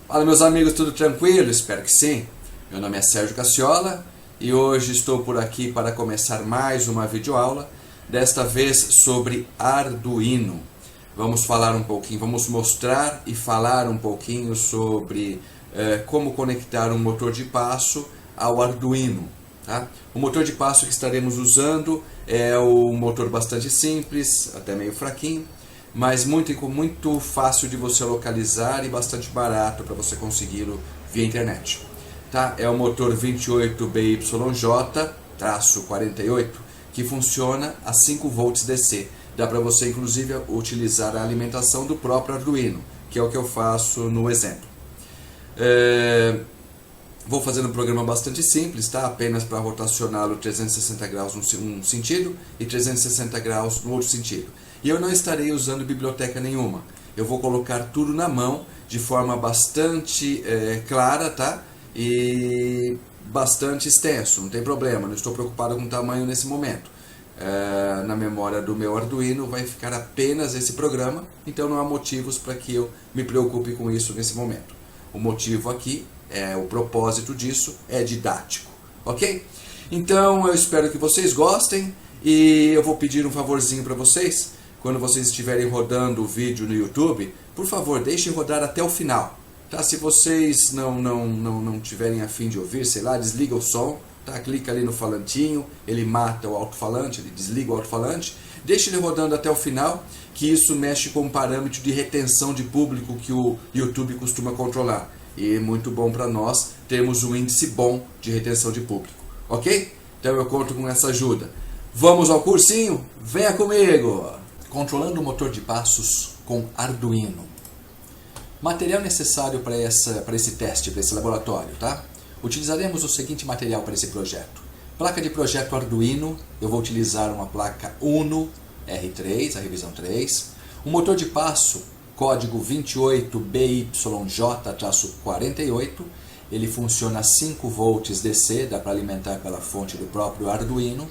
Fala meus amigos, tudo tranquilo? Espero que sim. Meu nome é Sérgio Cacciola e hoje estou por aqui para começar mais uma videoaula, desta vez sobre Arduino. Vamos falar um pouquinho, vamos mostrar e falar um pouquinho sobre como conectar um motor de passo ao Arduino. Tá? O motor de passo que estaremos usando é um motor bastante simples, até meio fraquinho, mas muito fácil de você localizar e bastante barato para você consegui-lo via internet. Tá? É o motor 28BYJ-48, que funciona a 5 volts DC. Dá para você inclusive utilizar a alimentação do próprio Arduino, que é o que eu faço no exemplo. Vou fazer um programa bastante simples, tá? Apenas para rotacioná-lo 360 graus num sentido e 360 graus no outro sentido. E eu não estarei usando biblioteca nenhuma. Eu vou colocar tudo na mão de forma bastante clara, tá? E bastante extenso, não tem problema, não estou preocupado com o tamanho nesse momento. Na memória do meu Arduino vai ficar apenas esse programa, então não há motivos para que eu me preocupe com isso nesse momento. O motivo aqui, o propósito disso é didático, ok? Então eu espero que vocês gostem e eu vou pedir um favorzinho para vocês. Quando vocês estiverem rodando o vídeo no YouTube, por favor, deixem rodar até o final. Tá? Se vocês não tiverem a fim de ouvir, sei lá, desliga o som, tá? Clica ali no falantinho, ele mata o alto-falante, ele desliga o alto-falante. Deixe ele rodando até o final, que isso mexe com o parâmetro de retenção de público que o YouTube costuma controlar. E é muito bom para nós termos um índice bom de retenção de público. Ok? Então eu conto com essa ajuda. Vamos ao cursinho? Venha comigo! Controlando o motor de passos com Arduino. Material necessário para esse teste, para esse laboratório, tá? Utilizaremos o seguinte material para esse projeto. Placa de projeto Arduino, eu vou utilizar uma placa Uno R3, a revisão 3. Um motor de passo, código 28BYJ-48. Ele funciona a 5 volts DC, dá para alimentar pela fonte do próprio Arduino.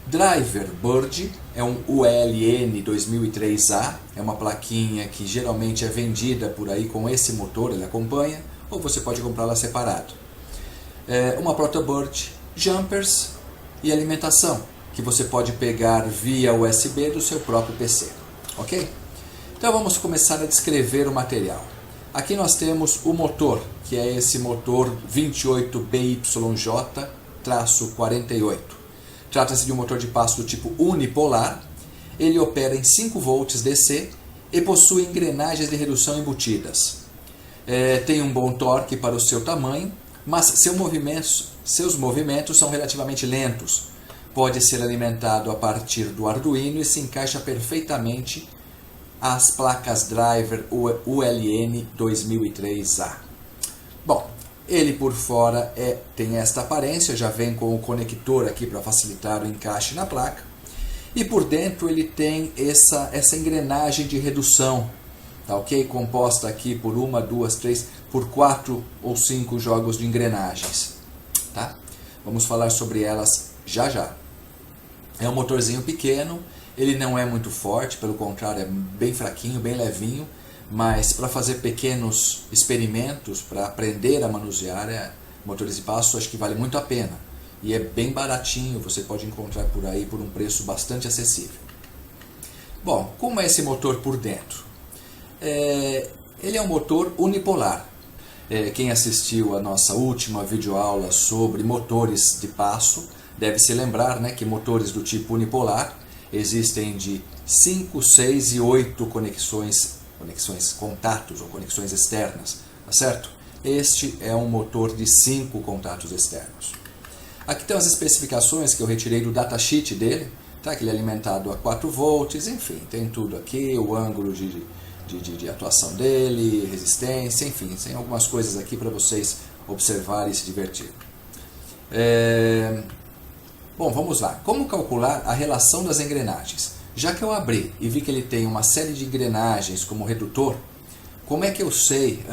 Driver Bird é um ULN 2003A, é uma plaquinha que geralmente é vendida por aí com esse motor, ele acompanha, ou você pode comprá-la separado. Uma Protobird, jumpers e alimentação, que você pode pegar via USB do seu próprio PC, ok? Então vamos começar a descrever o material. Aqui nós temos o motor, que é esse motor 28BYJ-48. Trata-se de um motor de passo do tipo unipolar, ele opera em 5 volts DC e possui engrenagens de redução embutidas. Tem um bom torque para o seu tamanho, mas seus movimentos são relativamente lentos. Pode ser alimentado a partir do Arduino e se encaixa perfeitamente às placas driver ULN 2003A. Bom, ele por fora tem esta aparência, já vem com o conector aqui para facilitar o encaixe na placa. E por dentro ele tem essa engrenagem de redução, tá, ok? Composta aqui por 1, 2, 3, por 4 ou 5 jogos de engrenagens. Tá? Vamos falar sobre elas já já. É um motorzinho pequeno, ele não é muito forte, pelo contrário, é bem fraquinho, bem levinho. Mas para fazer pequenos experimentos, para aprender a manusear motores de passo, acho que vale muito a pena. E é bem baratinho, você pode encontrar por aí por um preço bastante acessível. Bom, como é esse motor por dentro? Ele é um motor unipolar. Quem assistiu a nossa última videoaula sobre motores de passo deve se lembrar, né, que motores do tipo unipolar existem de 5, 6 e 8 conexões contatos ou conexões externas, tá certo? Este é um motor de 5 contatos externos. Aqui tem as especificações que eu retirei do datasheet dele, tá? Que ele é alimentado a 4 volts, enfim, tem tudo aqui, o ângulo de atuação dele, resistência, enfim, tem algumas coisas aqui para vocês observarem e se divertir. Bom, vamos lá. Como calcular a relação das engrenagens? Já que eu abri e vi que ele tem uma série de engrenagens como redutor, como é que eu sei,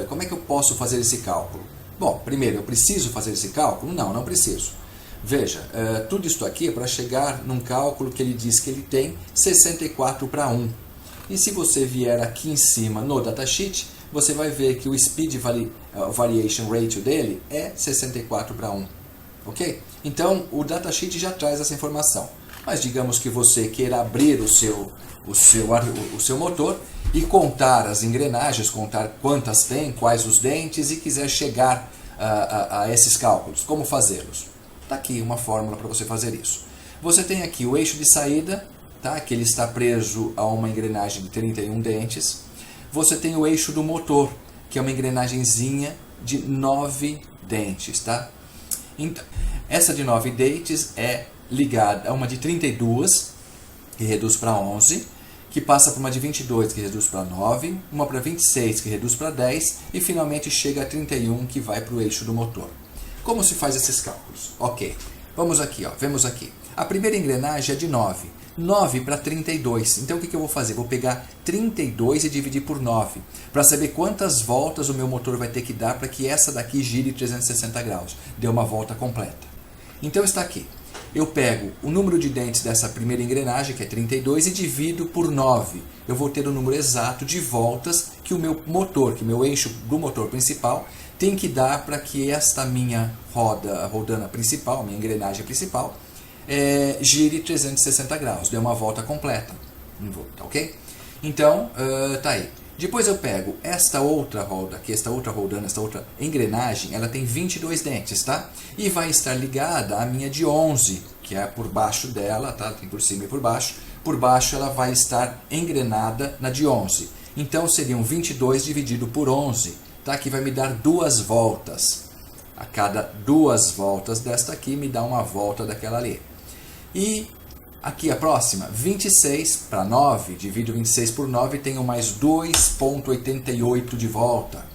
como é que eu posso fazer esse cálculo? Bom, primeiro, eu preciso fazer esse cálculo? Não preciso. Veja, tudo isso aqui é para chegar num cálculo que ele diz que ele tem 64 para 1. E se você vier aqui em cima no datasheet, você vai ver que o Speed Variation Ratio dele é 64:1. Ok? Então, o datasheet já traz essa informação. Mas digamos que você queira abrir o seu motor e contar as engrenagens, contar quantas tem, quais os dentes e quiser chegar a esses cálculos. Como fazê-los? Está aqui uma fórmula para você fazer isso. Você tem aqui o eixo de saída, tá? Que ele está preso a uma engrenagem de 31 dentes. Você tem o eixo do motor, que é uma engrenagemzinha de 9 dentes. Tá? Então, essa de 9 dentes é ligada a uma de 32, que reduz para 11, que passa para uma de 22, que reduz para 9, uma para 26, que reduz para 10, e finalmente chega a 31, que vai para o eixo do motor. Como se faz esses cálculos? Ok, vamos aqui, vemos aqui. A primeira engrenagem é de 9. 9 para 32. Então o que eu vou fazer? Vou pegar 32 e dividir por 9, para saber quantas voltas o meu motor vai ter que dar para que essa daqui gire 360 graus. Dê uma volta completa. Então está aqui. Eu pego o número de dentes dessa primeira engrenagem, que é 32, e divido por 9. Eu vou ter o número exato de voltas que o meu motor, que o meu eixo do motor principal, tem que dar para que esta minha rodana principal, minha engrenagem principal, gire 360 graus, dê uma volta completa. Ok? Então, tá aí. Depois eu pego esta outra roda aqui, esta outra rodana, esta outra engrenagem, ela tem 22 dentes, tá? E vai estar ligada à minha de 11, que é por baixo dela, tá? Tem por cima e por baixo. Por baixo ela vai estar engrenada na de 11. Então seriam 22 dividido por 11, tá? Que vai me dar 2 voltas. A cada 2 voltas desta aqui me dá uma volta daquela ali. E aqui a próxima, 26 para 9, divido 26 por 9 e tenho mais 2,88 de volta.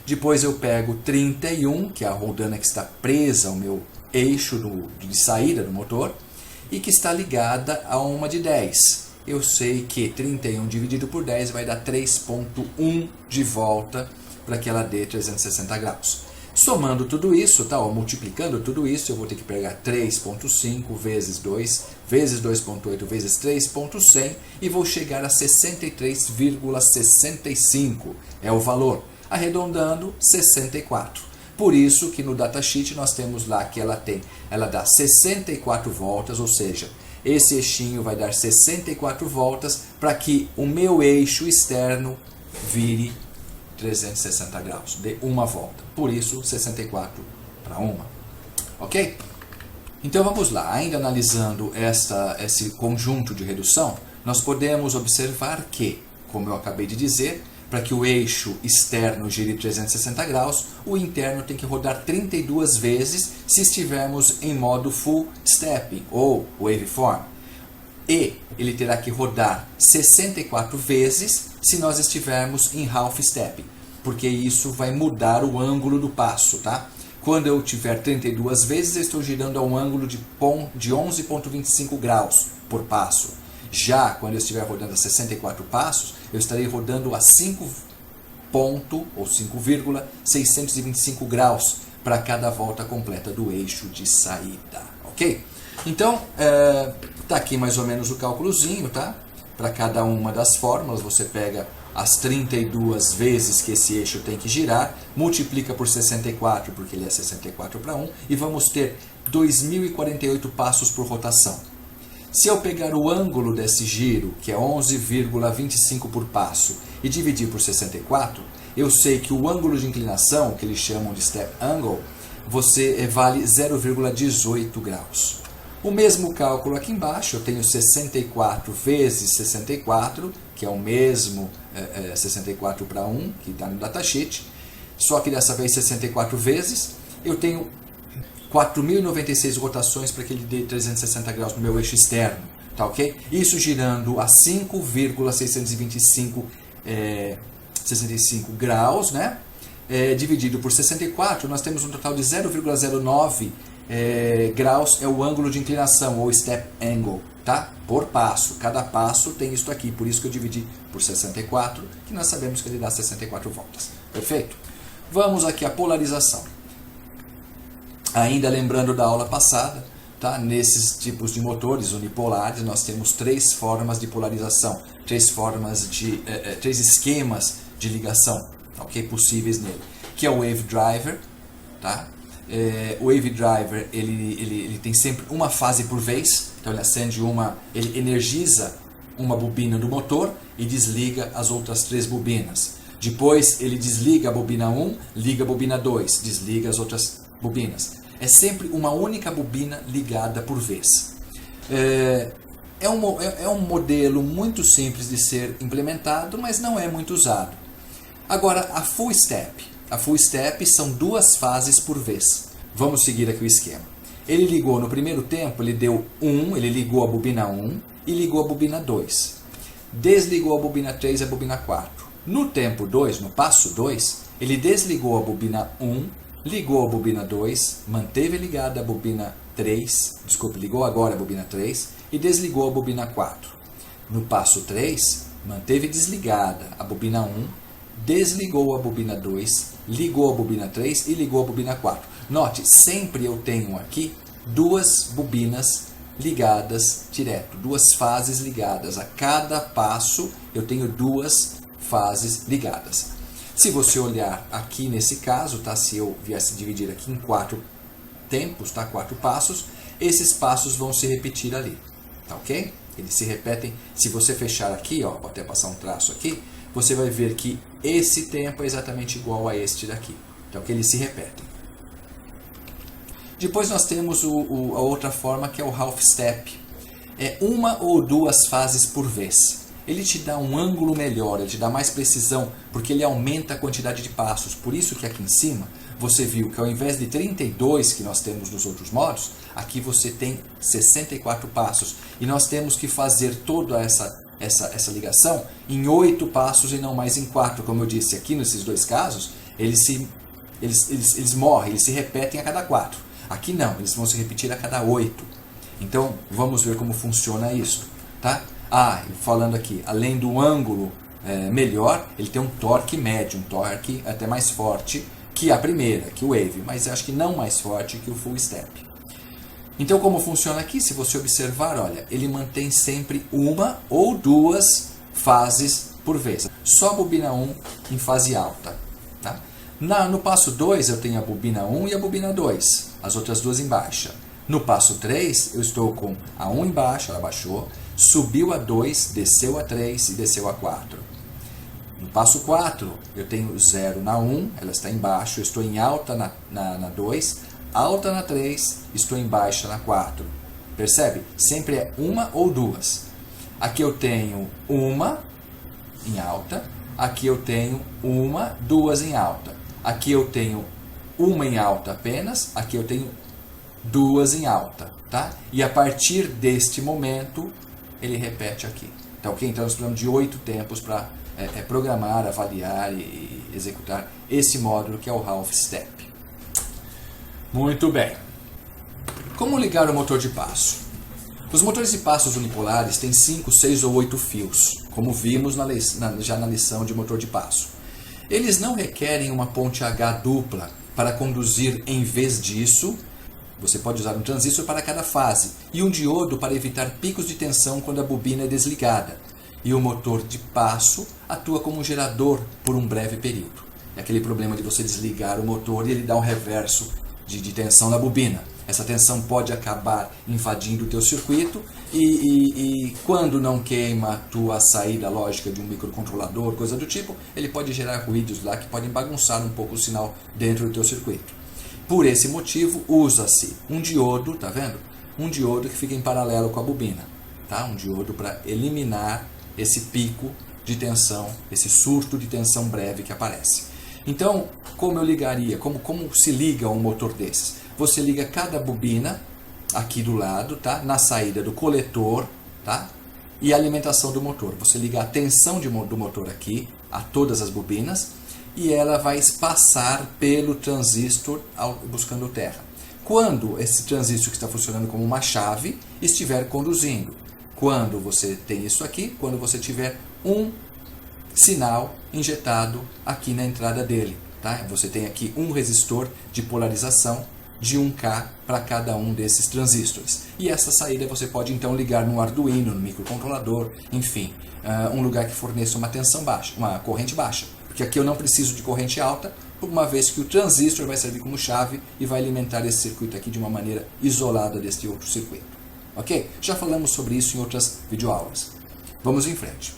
Depois eu pego 31, que é a rodana que está presa ao meu eixo de saída do motor, e que está ligada a uma de 10. Eu sei que 31 dividido por 10 vai dar 3,1 de volta para que ela dê 360 graus. Somando tudo isso, tá, multiplicando tudo isso, eu vou ter que pegar 3,5 vezes 2, vezes 2,8 vezes 3,100 e vou chegar a 63,65. É o valor. Arredondando, 64. Por isso que no datasheet nós temos lá que ela dá 64 voltas, ou seja, esse eixinho vai dar 64 voltas para que o meu eixo externo vire 360 graus, dê uma volta. Por isso, 64 para 1. Ok? Então vamos lá. Ainda analisando esse conjunto de redução, nós podemos observar que, como eu acabei de dizer, para que o eixo externo gire 360 graus, o interno tem que rodar 32 vezes se estivermos em modo full stepping ou waveform. E ele terá que rodar 64 vezes se nós estivermos em half stepping, porque isso vai mudar o ângulo do passo, tá? Quando eu tiver 32 vezes, eu estou girando a um ângulo de 11,25 graus por passo. Já quando eu estiver rodando a 64 passos, eu estarei rodando a 5,625 graus para cada volta completa do eixo de saída, ok? Então, tá aqui mais ou menos o cálculozinho, tá? Para cada uma das fórmulas, você pega as 32 vezes que esse eixo tem que girar, multiplica por 64, porque ele é 64 para 1, e vamos ter 2.048 passos por rotação. Se eu pegar o ângulo desse giro, que é 11,25 por passo, e dividir por 64, eu sei que o ângulo de inclinação, que eles chamam de step angle, vale 0,18 graus. O mesmo cálculo aqui embaixo, eu tenho 64 vezes 64, que é o mesmo 64 para 1, que está no datasheet, só que dessa vez 64 vezes, eu tenho 4.096 rotações para que ele dê 360 graus no meu eixo externo, tá ok? Isso girando a 5,625 65 graus, né? Dividido por 64, nós temos um total de 0,09 graus, é o ângulo de inclinação, ou step angle, tá? Por passo. Cada passo tem isso aqui, por isso que eu dividi por 64, que nós sabemos que ele dá 64 voltas. Perfeito? Vamos aqui à polarização. Ainda lembrando da aula passada, tá? Nesses tipos de motores unipolares, nós temos 3 formas de polarização, 3 esquemas de ligação. ok? Possíveis nele, que é o Wave Driver, tá? O Wave Driver ele tem sempre uma fase por vez, então ele energiza uma bobina do motor e desliga as outras 3 bobinas. Depois ele desliga a bobina 1, liga a bobina 2, desliga as outras bobinas. É sempre uma única bobina ligada por vez. É um modelo muito simples de ser implementado, mas não é muito usado. Agora, a Full Step. A Full Step são 2 fases por vez. Vamos seguir aqui o esquema. Ele ligou no primeiro tempo, ele deu 1, ele ligou a bobina 1 e ligou a bobina 2. Desligou a bobina 3 e a bobina 4. No tempo 2, no passo 2, ele desligou a bobina 1, ligou a bobina 2, manteve ligada a bobina 3, ligou agora a bobina 3 e desligou a bobina 4. No passo 3, manteve desligada a bobina 1, desligou a bobina 2, ligou a bobina 3 e ligou a bobina 4. Note, sempre eu tenho aqui 2 bobinas ligadas direto, 2 fases ligadas. A cada passo eu tenho 2 fases ligadas. Se você olhar aqui nesse caso, tá? Se eu viesse dividir aqui em 4 tempos, tá? 4 passos, esses passos vão se repetir ali, tá ok? Eles se repetem. Se você fechar aqui, ó, vou até passar um traço aqui, você vai ver que esse tempo é exatamente igual a este daqui, tá ok? Eles se repetem. Depois nós temos a outra forma, que é o Half Step. É 1 ou 2 fases por vez. Ele te dá um ângulo melhor, ele te dá mais precisão, porque ele aumenta a quantidade de passos. Por isso que aqui em cima você viu que ao invés de 32 que nós temos nos outros modos, aqui você tem 64 passos. E nós temos que fazer toda essa ligação em 8 passos e não mais em 4. Como eu disse, aqui nesses 2 casos, eles morrem, eles se repetem a cada 4. Aqui não, eles vão se repetir a cada 8. Então, vamos ver como funciona isso, tá? Falando aqui, além do ângulo melhor, ele tem um torque médio, um torque até mais forte que a primeira, que o Wave, mas acho que não mais forte que o Full Step. Então, como funciona aqui? Se você observar, olha, ele mantém sempre 1 ou 2 fases por vez. Só a bobina 1 em fase alta, tá? No passo 2 eu tenho a bobina 1 e a bobina 2, as outras 2 em baixa. No passo 3 eu estou com a 1 em baixa, ela baixou, subiu a 2, desceu a 3 e desceu a 4. No passo 4 eu tenho 0 na 1, ela está em baixo, eu estou em alta na 2, alta na 3, estou em baixa na 4. Percebe? Sempre é 1 ou 2. Aqui eu tenho 1 em alta, aqui eu tenho 1, 2 em alta. Aqui eu tenho 1 em alta apenas, aqui eu tenho 2 em alta, tá? E a partir deste momento, ele repete aqui, tá ok? Então nós precisamos de 8 tempos para programar, avaliar e executar esse módulo que é o Half Step. Muito bem. Como ligar o motor de passo? Os motores de passos unipolares têm 5, 6 ou 8 fios, como vimos já na lição de motor de passo. Eles não requerem uma ponte H dupla para conduzir. Em vez disso, você pode usar um transistor para cada fase e um diodo para evitar picos de tensão quando a bobina é desligada. E o motor de passo atua como um gerador por um breve período. É aquele problema de você desligar o motor e ele dá um reverso de tensão na bobina. Essa tensão pode acabar invadindo o teu circuito e quando não queima a tua saída lógica de um microcontrolador, coisa do tipo, ele pode gerar ruídos lá que podem bagunçar um pouco o sinal dentro do teu circuito. Por esse motivo, usa-se um diodo, tá vendo? Um diodo que fica em paralelo com a bobina, tá? Um diodo para eliminar esse pico de tensão, esse surto de tensão breve que aparece. Então, como eu ligaria? Como se liga um motor desses? Você liga cada bobina aqui do lado, tá? Na saída do coletor, tá? E a alimentação do motor. Você liga a tensão do motor aqui a todas as bobinas e ela vai passar pelo transistor buscando terra. Quando esse transistor que está funcionando como uma chave estiver conduzindo. Quando você tem isso aqui, quando você tiver um sinal injetado aqui na entrada dele, tá? Você tem aqui um resistor de polarização de 1K para cada um desses transistores. E essa saída você pode então ligar no Arduino, no microcontrolador, enfim, um lugar que forneça uma tensão baixa, uma corrente baixa, porque Porque aqui eu não preciso de corrente alta, uma vez que o transistor vai servir como chave e vai alimentar esse circuito aqui de uma maneira isolada deste outro circuito. Ok? Já falamos sobre isso em outras videoaulas. Vamos em frente.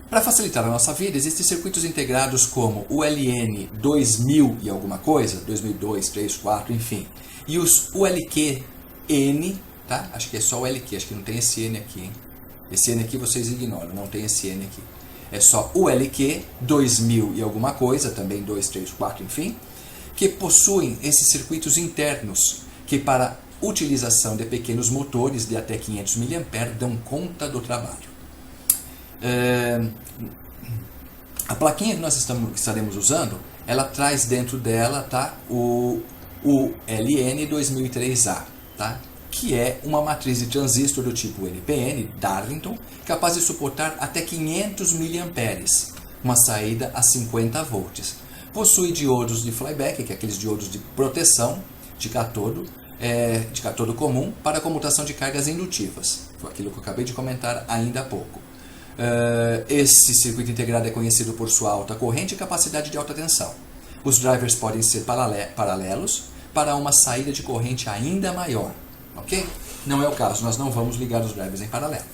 Para facilitar a nossa vida, existem circuitos integrados como o LN 2000 e alguma coisa, 2002, 3, 4, enfim. E os ULQ-N, tá? Acho que é só o LQ, acho que não tem esse N aqui, hein? Esse N aqui vocês ignoram, não tem esse N aqui. É só o LQ 2000 e alguma coisa, também 2, 3, 4, enfim, que possuem esses circuitos internos, que para utilização de pequenos motores de até 500 mA dão conta do trabalho. A plaquinha que nós estaremos usando, ela traz dentro dela, tá, o LN2003A, tá, que é uma matriz de transistor do tipo NPN, Darlington, capaz de suportar até 500 mA, uma saída a 50 volts. Possui diodos de flyback, que é aqueles diodos de proteção de catodo comum para comutação de cargas indutivas. Foi aquilo que eu acabei de comentar ainda há pouco. Esse circuito integrado é conhecido por sua alta corrente e capacidade de alta tensão. Os drivers podem ser paralelos para uma saída de corrente ainda maior. Ok? Não é o caso, nós não vamos ligar os drivers em paralelo.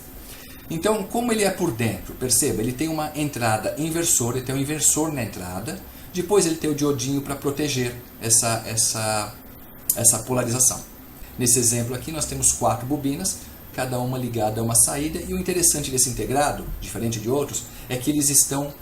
Então, como ele é por dentro? Perceba, ele tem uma entrada inversora, ele tem um inversor na entrada, depois ele tem o diodinho para proteger essa polarização. Nesse exemplo aqui nós temos 4 bobinas, cada uma ligada a uma saída, e o interessante desse integrado, diferente de outros, é que eles estão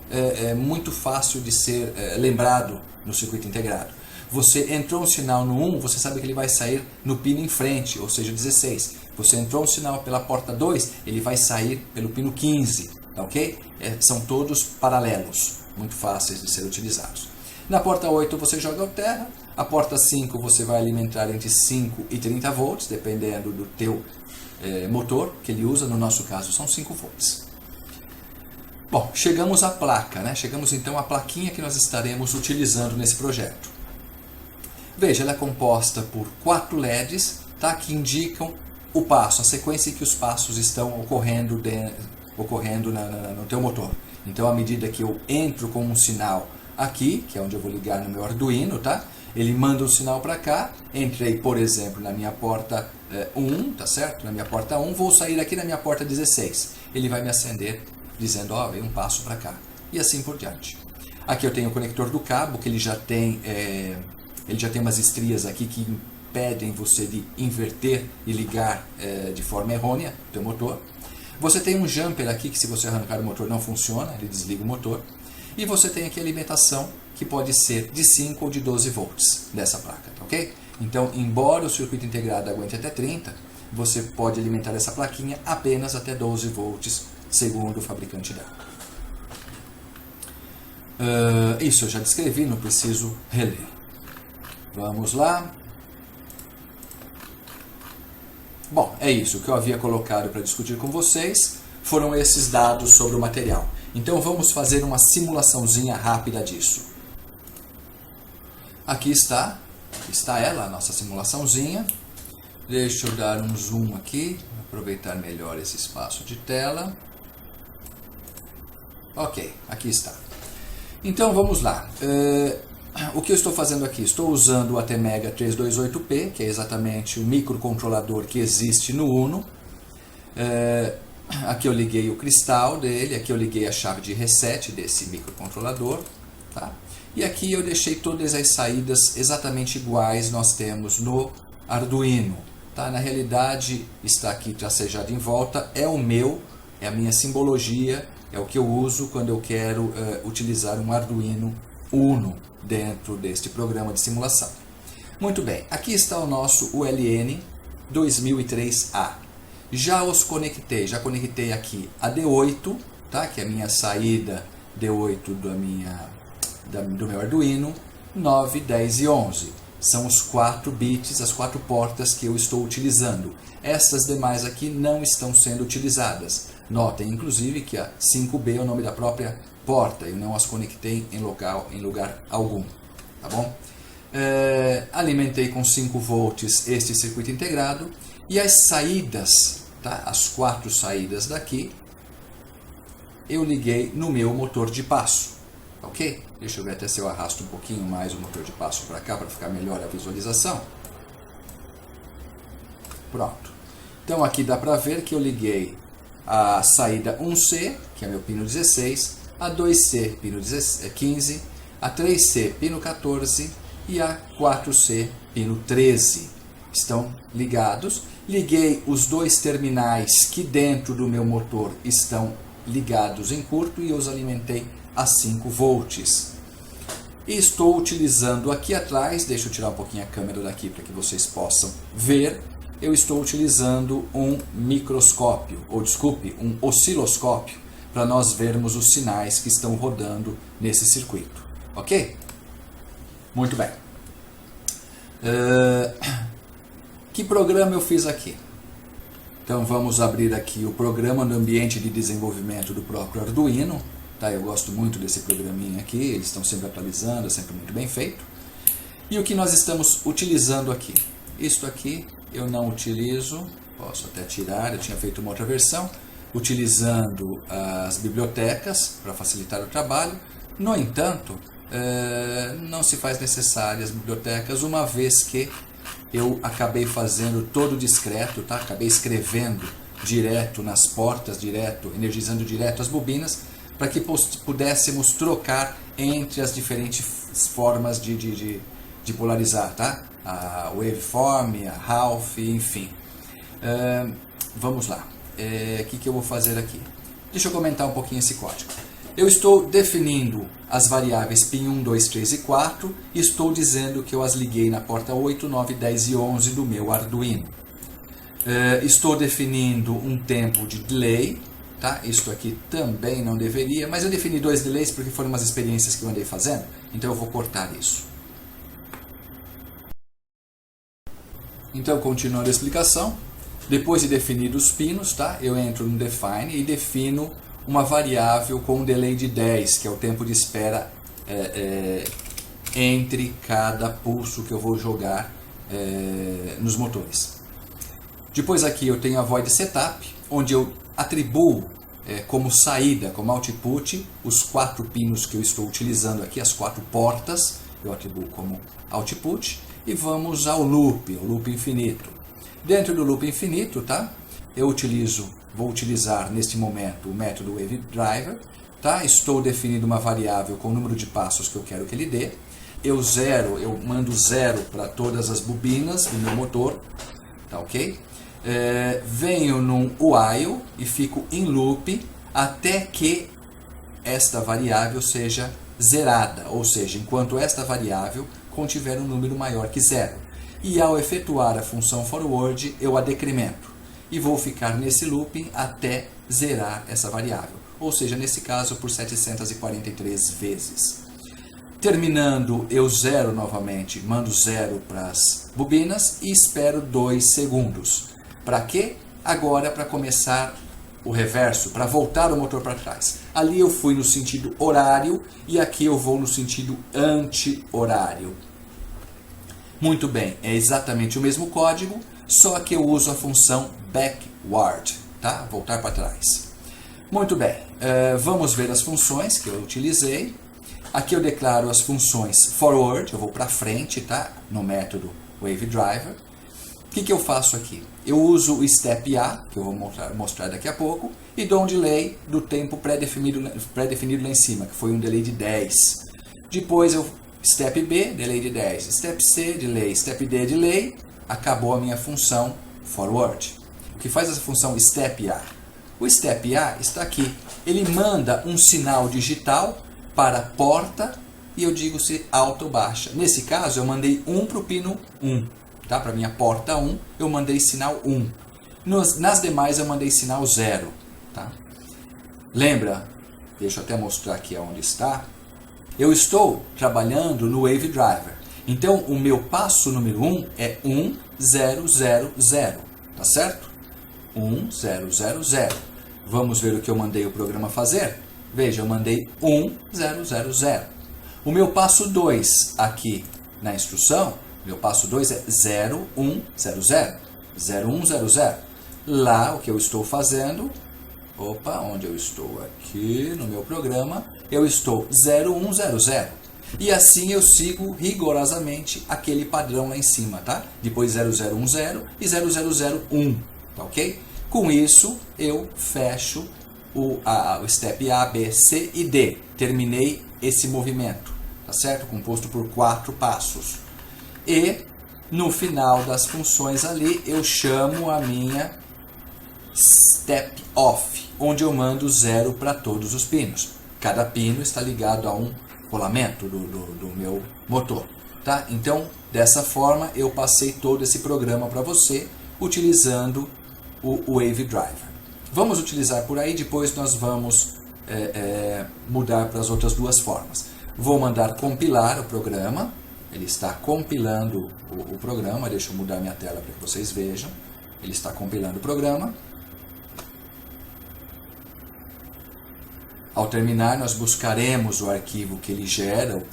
muito fácil de ser lembrado no circuito integrado. Você entrou um sinal no 1, você sabe que ele vai sair no pino em frente, ou seja, 16. Você entrou um sinal pela porta 2, ele vai sair pelo pino 15, ok? São todos paralelos, muito fáceis de ser utilizados. Na porta 8 você joga o terra, a porta 5 você vai alimentar entre 5 e 30 volts, dependendo do teu motor que ele usa, no nosso caso são 5 volts. Bom, chegamos à placa, né? Chegamos então à plaquinha que nós estaremos utilizando nesse projeto. Veja, ela é composta por 4 LEDs, tá? Que indicam o passo, a sequência em que os passos estão ocorrendo no teu motor. Então, à medida que eu entro com um sinal aqui, que é onde eu vou ligar no meu Arduino, tá? Ele manda um sinal para cá, entrei, por exemplo, na minha porta 1, tá certo? Na minha porta 1, vou sair aqui na minha porta 16. Ele vai me acender dizendo, ó, veio um passo para cá. E assim por diante. Aqui eu tenho o conector do cabo, que ele já tem umas estrias aqui que impedem você de inverter e ligar de forma errônea o teu motor. Você tem um jumper aqui, que se você arrancar o motor não funciona, ele desliga o motor. E você tem aqui a alimentação, que pode ser de 5 ou de 12 volts dessa placa, tá ok? Então, embora o circuito integrado aguente até 30, você pode alimentar essa plaquinha apenas até 12 volts, segundo o fabricante dela. Isso eu já descrevi, não preciso reler. Vamos lá. Bom, é isso. O que eu havia colocado para discutir com vocês foram esses dados sobre o material. Então vamos fazer uma simulaçãozinha rápida disso. Aqui está ela, a nossa simulaçãozinha. Deixa eu dar um zoom aqui, aproveitar melhor esse espaço de tela. Ok, aqui está. Então vamos lá. O que eu estou fazendo aqui? Estou usando o ATmega 328P, que é exatamente o microcontrolador que existe no Uno. Aqui eu liguei o cristal dele, aqui eu liguei a chave de reset desse microcontrolador, tá? E aqui eu deixei todas as saídas exatamente iguais nós temos no Arduino, tá? Na realidade está aqui tracejado em volta, é a minha simbologia, é o que eu uso quando eu quero utilizar um Arduino Uno dentro deste programa de simulação. Muito bem, aqui está o nosso ULN 2003A. Já conectei aqui a D8, tá? Que é a minha saída D8 do meu Arduino, 9, 10 e 11. São os 4 bits, as 4 portas que eu estou utilizando. Essas demais aqui não estão sendo utilizadas. Notem, inclusive, que a 5B é o nome da própria porta. Eu não as conectei em lugar algum. Tá bom? Alimentei com 5 volts este circuito integrado. E as saídas, tá? As 4 saídas daqui, eu liguei no meu motor de passo. Ok? Deixa eu ver até se eu arrasto um pouquinho mais o motor de passo para cá para ficar melhor a visualização. Pronto. Então aqui dá para ver que eu liguei a saída 1C, que é meu pino 16, a 2C, pino 15, a 3C, pino 14 e a 4C, pino 13. Estão ligados. Liguei os dois terminais que dentro do meu motor estão ligados em curto e os alimentei a 5 volts. E estou utilizando aqui atrás, deixa eu tirar um pouquinho a câmera daqui para que vocês possam ver, eu estou utilizando um microscópio, ou desculpe, um osciloscópio, para nós vermos os sinais que estão rodando nesse circuito. Ok? Muito bem. Que programa eu fiz aqui? Então vamos abrir aqui o programa no ambiente de desenvolvimento do próprio Arduino. Tá? Eu gosto muito desse programinha aqui, eles estão sempre atualizando, é sempre muito bem feito. E o que nós estamos utilizando aqui? Isto aqui eu não utilizo, posso até tirar, eu tinha feito uma outra versão, utilizando as bibliotecas para facilitar o trabalho. No entanto, não se faz necessárias bibliotecas, uma vez que eu acabei fazendo todo discreto, tá? Acabei escrevendo direto nas portas, energizando direto as bobinas, para que pudéssemos trocar entre as diferentes formas de polarizar, tá? A waveform, a half, enfim. Vamos lá. O que eu vou fazer aqui? Deixa eu comentar um pouquinho esse código. Eu estou definindo as variáveis PIN 1, 2, 3 e 4 e estou dizendo que eu as liguei na porta 8, 9, 10 e 11 do meu Arduino. Estou definindo um tempo de delay, tá? Isto aqui também não deveria, mas eu defini 2 delays porque foram umas experiências que eu andei fazendo, então eu vou cortar isso. Então, continuando a explicação, depois de definir os pinos, tá? Eu entro no define e defino uma variável com um delay de 10, que é o tempo de espera entre cada pulso que eu vou jogar nos motores. Depois aqui eu tenho a void setup, onde eu atribuo como saída, como output, os 4 pinos que eu estou utilizando aqui, as 4 portas, eu atribuo como output. E vamos ao loop, o loop infinito. Dentro do loop infinito, tá? Vou utilizar neste momento o método WaveDriver, tá? Estou definindo uma variável com o número de passos que eu quero que ele dê. Eu mando 0 para todas as bobinas do meu motor, tá ok? Venho num while e fico em loop até que esta variável seja zerada, ou seja, enquanto esta variável contiver um número maior que 0. E ao efetuar a função forward, eu a decremento. E vou ficar nesse looping até zerar essa variável. Ou seja, nesse caso, por 743 vezes. Terminando, eu zero novamente, mando 0 para as bobinas e espero 2 segundos. Para quê? Agora para começar o reverso, para voltar o motor para trás. Ali eu fui no sentido horário e aqui eu vou no sentido anti-horário. Muito bem, é exatamente o mesmo código, só que eu uso a função backward, tá? Voltar para trás. Muito bem, vamos ver as funções que eu utilizei. Aqui eu declaro as funções forward, eu vou para frente, tá? No método WaveDriver. O que eu faço aqui? Eu uso o step A, que eu vou mostrar daqui a pouco, e dou um delay do tempo pré-definido lá em cima, que foi um delay de 10. Depois step B, delay de 10. Step C, delay. Step D, delay. Acabou a minha função forward. O que faz essa função step A? O step A está aqui. Ele manda um sinal digital para a porta e eu digo se alta ou baixa. Nesse caso, eu mandei 1 para o pino 1. Tá? Para minha porta 1, eu mandei sinal 1. Nas demais, eu mandei sinal 0. Tá? Lembra? Deixa eu até mostrar aqui onde está. Eu estou trabalhando no WaveDriver. Então, o meu passo número 1 é 1, 0, 0, 0. Tá certo? 1, 0, 0, 0. Vamos ver o que eu mandei o programa fazer? Veja, eu mandei 1, 0, 0, 0. O meu passo 2 aqui na instrução, meu passo 2 é 0, 1, 0, 0. 0, 1, 0, 0. Lá, o que eu estou fazendo Opa, onde eu estou? Aqui no meu programa, eu estou 0100. E assim eu sigo rigorosamente aquele padrão lá em cima, tá? Depois 0010 e 0001, tá ok? Com isso, eu fecho o step A, B, C e D. Terminei esse movimento, tá certo? Composto por 4 passos. E no final das funções ali, eu chamo a minha step off, onde eu mando 0 para todos os pinos. Cada pino está ligado a um rolamento do meu motor, tá? Então, dessa forma, eu passei todo esse programa para você, utilizando o Wave Driver. Vamos utilizar por aí, depois nós vamos mudar para as outras duas formas. Vou mandar compilar o programa, ele está compilando o programa, deixa eu mudar minha tela para que vocês vejam, ele está compilando o programa. Ao terminar, nós buscaremos o arquivo que ele gera, o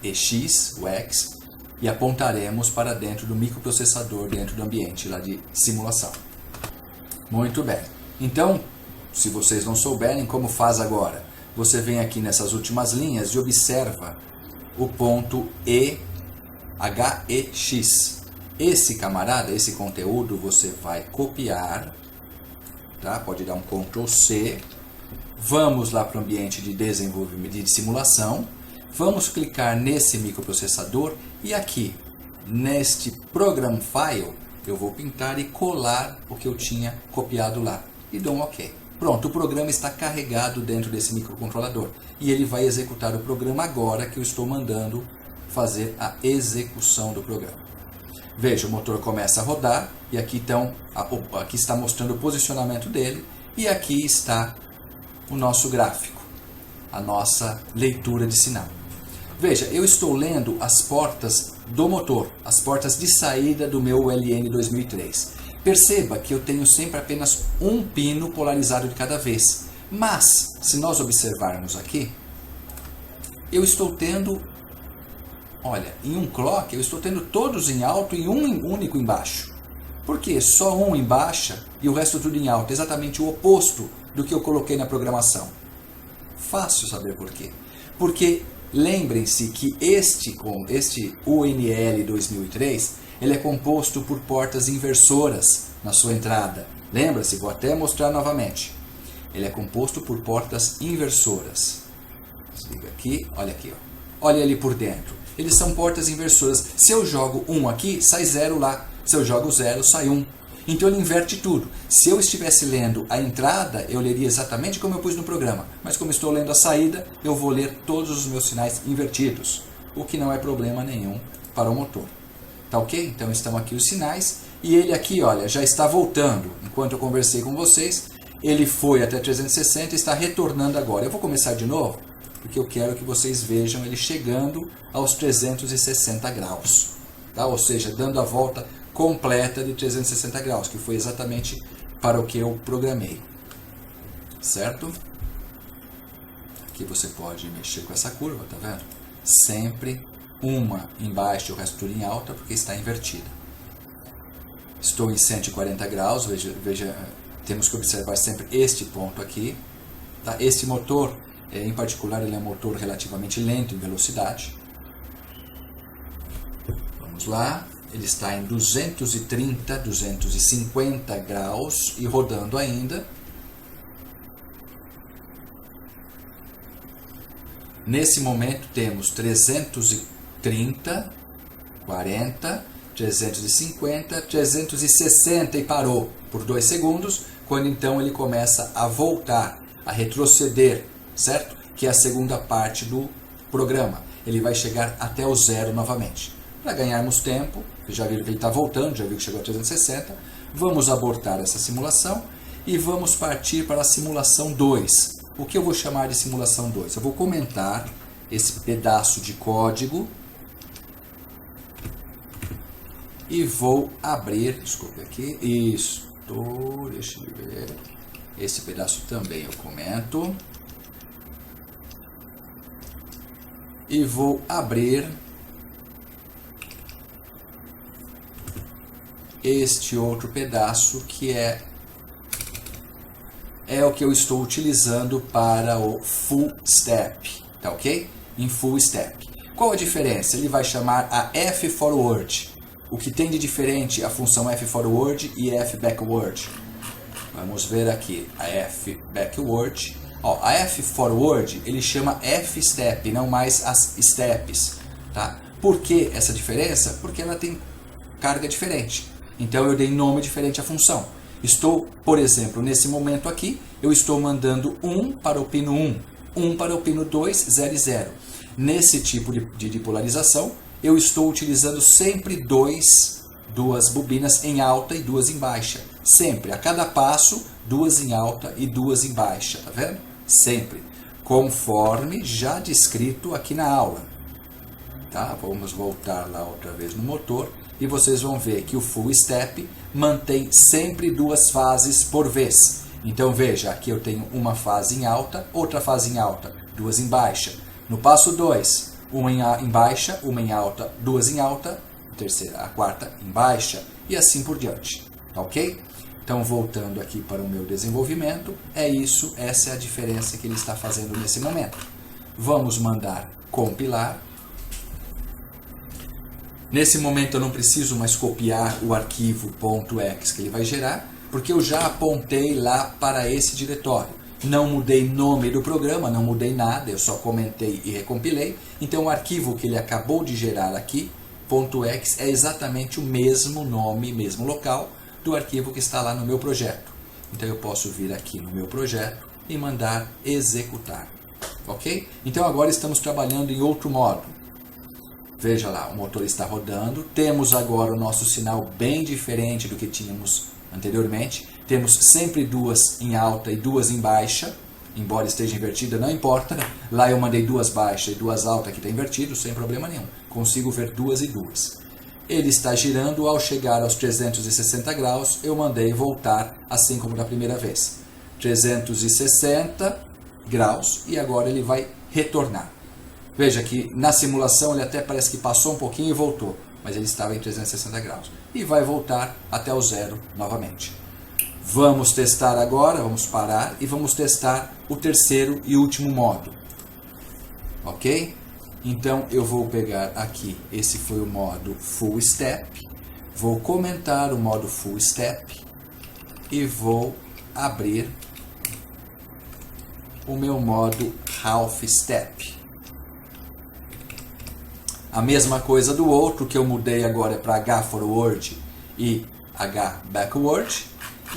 .hex, o X, e apontaremos para dentro do microprocessador, dentro do ambiente lá de simulação. Muito bem. Então, se vocês não souberem como faz agora, você vem aqui nessas últimas linhas e observa o .hex. Esse camarada, esse conteúdo, você vai copiar, tá? Pode dar um Ctrl C. Vamos lá para o ambiente de desenvolvimento de simulação, vamos clicar nesse microprocessador e aqui, neste Program File, eu vou pintar e colar o que eu tinha copiado lá e dou um OK. Pronto, o programa está carregado dentro desse microcontrolador e ele vai executar o programa agora que eu estou mandando fazer a execução do programa. Veja, o motor começa a rodar e aqui está mostrando o posicionamento dele e aqui está o nosso gráfico, a nossa leitura de sinal. Veja, eu estou lendo as portas do motor, as portas de saída do meu ULN 2003. Perceba que eu tenho sempre apenas um pino polarizado de cada vez. Mas, se nós observarmos aqui, eu estou tendo, olha, em um clock eu estou tendo todos em alto e um único em baixo. Por que só um em baixa e o resto tudo em alto? Exatamente o oposto do que eu coloquei na programação. Fácil saber por quê. Porque lembrem-se que este UNL 2003, ele é composto por portas inversoras na sua entrada. Lembra-se, vou até mostrar novamente. Ele é composto por portas inversoras. Desliga aqui, olha aqui, ó. Olha ali por dentro. Eles são portas inversoras. Se eu jogo 1 aqui, sai 0 lá. Se eu jogo 0, sai 1. Então ele inverte tudo. Se eu estivesse lendo a entrada, eu leria exatamente como eu pus no programa. Mas como estou lendo a saída, eu vou ler todos os meus sinais invertidos. O que não é problema nenhum para o motor. Tá ok? Então estão aqui os sinais. E ele aqui, olha, já está voltando. Enquanto eu conversei com vocês, ele foi até 360 e está retornando agora. Eu vou começar de novo, porque eu quero que vocês vejam ele chegando aos 360 graus. Tá? Ou seja, dando a volta completa de 360 graus, que foi exatamente para o que eu programei. Certo? Aqui você pode mexer com essa curva, tá vendo? Sempre uma embaixo e o resto tudo em alta, porque está invertida. Estou em 140 graus, veja, temos que observar sempre este ponto aqui. Tá? Este motor, em particular, ele é um motor relativamente lento em velocidade. Vamos lá. Ele está em 230, 250 graus e rodando ainda. Nesse momento temos 330, 40, 350, 360 e parou por 2 segundos, quando então ele começa a voltar, a retroceder, certo? Que é a segunda parte do programa. Ele vai chegar até o 0 novamente. Para ganharmos tempo, já viram que ele está voltando, já viu que chegou a 360, vamos abortar essa simulação e vamos partir para a simulação 2. O que eu vou chamar de simulação 2? Eu vou comentar esse pedaço de código e vou abrir, desculpe aqui, isso, deixa eu ver, esse pedaço também eu comento e vou abrir este outro pedaço que é é o que eu estou utilizando para o full step, tá ok? Em full step. Qual a diferença? Ele vai chamar a F forward. O que tem de diferente a função F forward e F backward? Vamos ver aqui a F backward. Ó, a F forward ele chama F step, não mais as steps, tá? Por que essa diferença? Porque ela tem carga diferente. Então eu dei nome diferente à função. Estou, por exemplo, nesse momento aqui, eu estou mandando 1 para o pino 1, 1 para o pino 2, 0 e 0. Nesse tipo de polarização, eu estou utilizando sempre duas bobinas em alta e duas em baixa. Sempre, a cada passo, duas em alta e duas em baixa, tá vendo? Sempre, conforme já descrito aqui na aula. Tá? Vamos voltar lá outra vez no motor e vocês vão ver que o full step mantém sempre duas fases por vez. Então veja, aqui eu tenho uma fase em alta, outra fase em alta, duas em baixa. No passo 2, uma em baixa, uma em alta, duas em alta, a quarta em baixa e assim por diante, tá ok? Então voltando aqui para o meu desenvolvimento, é isso, essa é a diferença que ele está fazendo nesse momento. Vamos mandar compilar. Nesse momento eu não preciso mais copiar o arquivo .x que ele vai gerar, porque eu já apontei lá para esse diretório. Não mudei nome do programa, não mudei nada, eu só comentei e recompilei. Então o arquivo que ele acabou de gerar aqui, .x, é exatamente o mesmo nome, mesmo local do arquivo que está lá no meu projeto. Então eu posso vir aqui no meu projeto e mandar executar. Ok? Então agora estamos trabalhando em outro modo. Veja lá, o motor está rodando. Temos agora o nosso sinal bem diferente do que tínhamos anteriormente. Temos sempre duas em alta e duas em baixa. Embora esteja invertida, não importa. Lá eu mandei duas baixas e duas altas, aqui está invertido, sem problema nenhum. Consigo ver duas e duas. Ele está girando, ao chegar aos 360 graus, eu mandei voltar, assim como da primeira vez. 360 graus, e agora ele vai retornar. Veja que na simulação ele até parece que passou um pouquinho e voltou, mas ele estava em 360 graus. E vai voltar até o zero novamente. Vamos testar agora, vamos parar e vamos testar o terceiro e último modo. Ok? Então eu vou pegar aqui, esse foi o modo Full Step, vou comentar o modo Full Step e vou abrir o meu modo Half Step. A mesma coisa do outro, que eu mudei agora para H Forward e H Backward,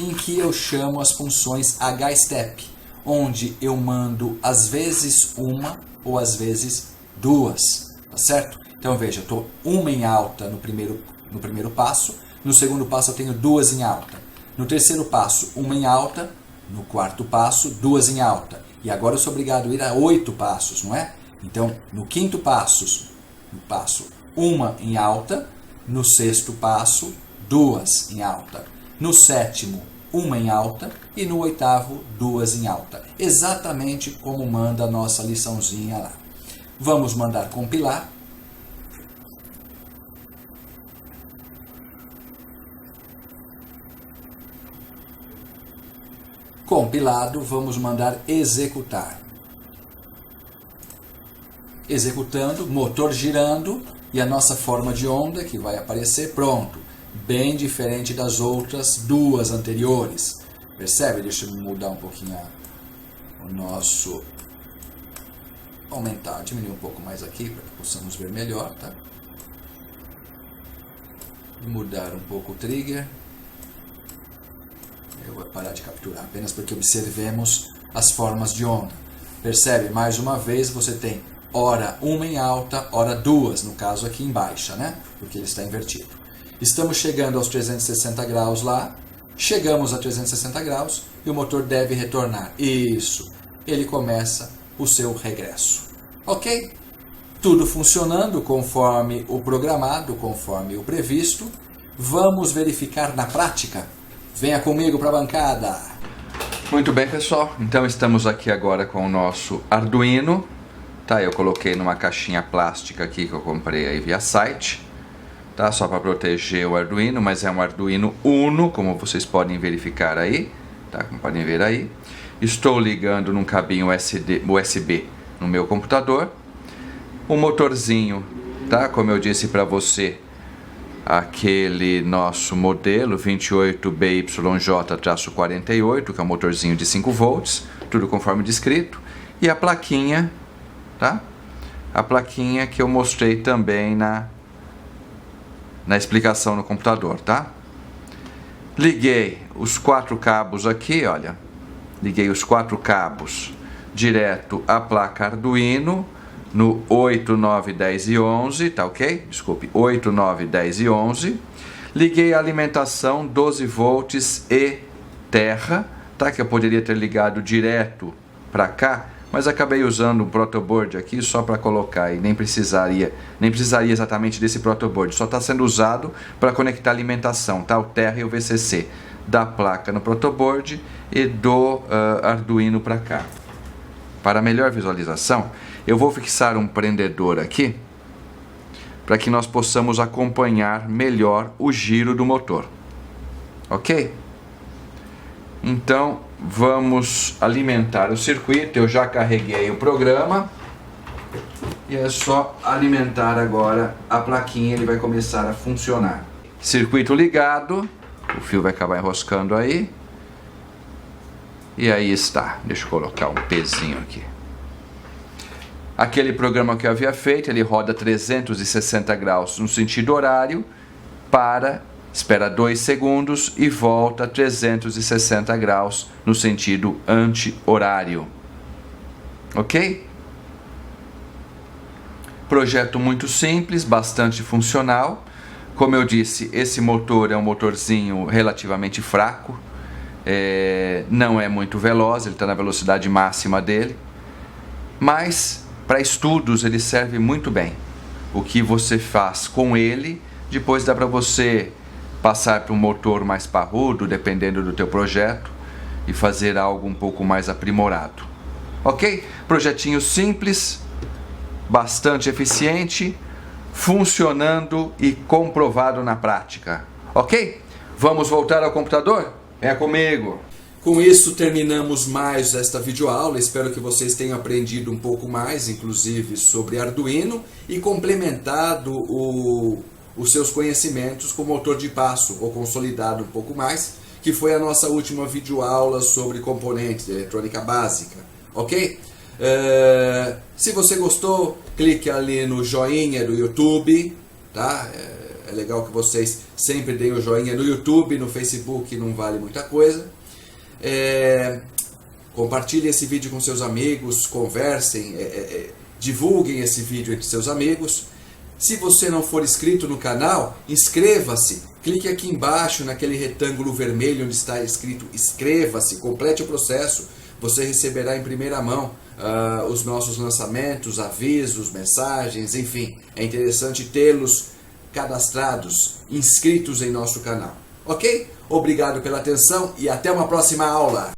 em que eu chamo as funções H Step, onde eu mando às vezes uma ou às vezes duas, tá certo? Então veja, eu estou uma em alta no primeiro passo, no segundo passo eu tenho duas em alta, no terceiro passo uma em alta, no quarto passo duas em alta, e agora eu sou obrigado a ir a 8 passos, não é? Então no quinto passo uma em alta, no sexto passo duas em alta, no sétimo uma em alta e no oitavo duas em alta, exatamente como manda a nossa liçãozinha lá. Vamos mandar compilar. Compilado, vamos mandar executar. Executando, motor girando e a nossa forma de onda que vai aparecer, pronto. Bem diferente das outras duas anteriores. Percebe? Deixa eu mudar um pouquinho o nosso... Aumentar, diminuir um pouco mais aqui para que possamos ver melhor, tá? E mudar um pouco o trigger. Eu vou parar de capturar, apenas porque observemos as formas de onda. Percebe? Mais uma vez você tem ora uma em alta, ora duas, no caso aqui em baixa, né? Porque ele está invertido. Estamos chegando aos 360 graus lá. Chegamos a 360 graus e o motor deve retornar. Isso. Ele começa o seu regresso. Ok? Tudo funcionando conforme o programado, conforme o previsto. Vamos verificar na prática? Venha comigo para a bancada. Muito bem, pessoal. Então estamos aqui agora com o nosso Arduino. Tá, eu coloquei numa caixinha plástica aqui que eu comprei aí via site. Tá, só para proteger o Arduino, mas é um Arduino Uno, como vocês podem verificar aí. Tá, como podem ver aí. Estou ligando num cabinho USB no meu computador. O motorzinho, tá? Como eu disse para você, aquele nosso modelo 28BYJ-48, que é um motorzinho de 5 volts, tudo conforme descrito. E a plaquinha, tá? A plaquinha que eu mostrei também na explicação no computador, tá? Liguei os 4 cabos aqui, olha. Liguei os 4 cabos direto à placa Arduino no 8, 9, 10 e 11, tá ok? Desculpe, 8, 9, 10 e 11. Liguei a alimentação 12 volts e terra, tá? Que eu poderia ter ligado direto para cá, mas acabei usando um protoboard aqui só para colocar e nem precisaria exatamente desse protoboard, só está sendo usado para conectar a alimentação, tá? O terra e o VCC da placa no protoboard e do Arduino para cá. Para melhor visualização, eu vou fixar um prendedor aqui para que nós possamos acompanhar melhor o giro do motor, ok? Então vamos alimentar o circuito. Eu já carreguei o programa e é só alimentar agora a plaquinha, ele vai começar a funcionar. Circuito ligado, o fio vai acabar enroscando aí. E aí está, deixa eu colocar um pezinho aqui. Aquele programa que eu havia feito, ele roda 360 graus no sentido horário, espera 2 segundos e volta 360 graus no sentido anti-horário. Ok? Projeto muito simples, bastante funcional. Como eu disse, esse motor é um motorzinho relativamente fraco. Não é muito veloz, ele está na velocidade máxima dele. Mas, para estudos, ele serve muito bem. O que você faz com ele, depois dá para você passar para um motor mais parrudo, dependendo do teu projeto, e fazer algo um pouco mais aprimorado. Ok? Projetinho simples, bastante eficiente, funcionando e comprovado na prática. Ok? Vamos voltar ao computador? Venha comigo! Com isso terminamos mais esta videoaula, espero que vocês tenham aprendido um pouco mais, inclusive sobre Arduino, e complementado os seus conhecimentos com motor de passo, ou consolidado um pouco mais, que foi a nossa última videoaula sobre componentes de eletrônica básica, ok? Se você gostou, clique ali no joinha do YouTube, tá? É legal que vocês sempre deem o joinha no YouTube, no Facebook não vale muita coisa. Compartilhe esse vídeo com seus amigos, conversem, divulguem esse vídeo entre seus amigos. Se você não for inscrito no canal, inscreva-se. Clique aqui embaixo naquele retângulo vermelho onde está escrito inscreva-se, complete o processo. Você receberá em primeira mão os nossos lançamentos, avisos, mensagens, enfim. É interessante tê-los cadastrados, inscritos em nosso canal. Ok? Obrigado pela atenção e até uma próxima aula.